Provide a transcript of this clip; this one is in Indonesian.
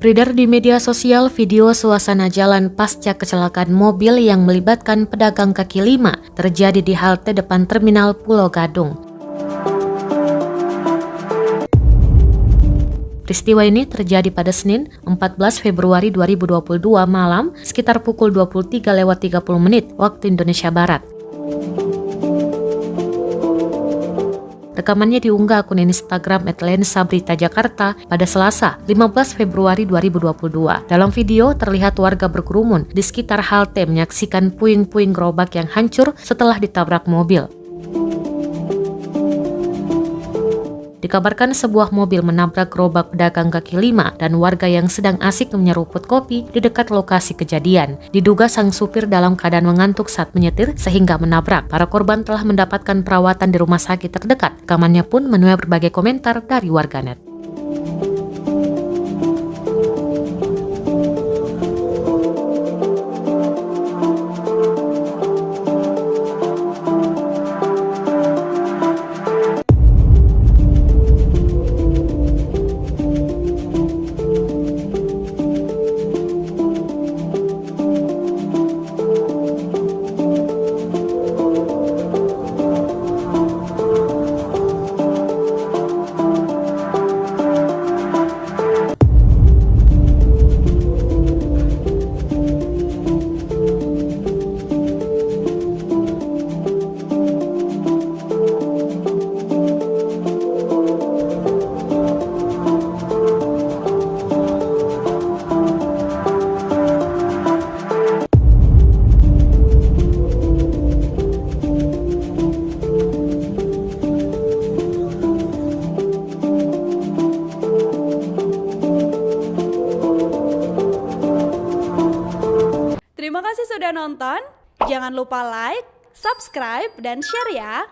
Beredar di media sosial video suasana jalan pasca kecelakaan mobil yang melibatkan pedagang kaki lima terjadi di halte depan terminal Pulau Gadung. Peristiwa ini terjadi pada Senin 14 Februari 2022 malam sekitar pukul 23.30 waktu Indonesia Barat. Rekamannya diunggah akun Instagram @lensabritajakarta pada Selasa 15 Februari 2022. Dalam video terlihat warga berkerumun di sekitar halte menyaksikan puing-puing gerobak yang hancur setelah ditabrak mobil. Dikabarkan sebuah mobil menabrak gerobak pedagang kaki lima dan warga yang sedang asik menyeruput kopi di dekat lokasi kejadian. Diduga sang supir dalam keadaan mengantuk saat menyetir sehingga menabrak. Para korban telah mendapatkan perawatan di rumah sakit terdekat. Rekamannya pun menuai berbagai komentar dari warganet. Terima kasih sudah nonton. Jangan lupa like, subscribe, dan share ya.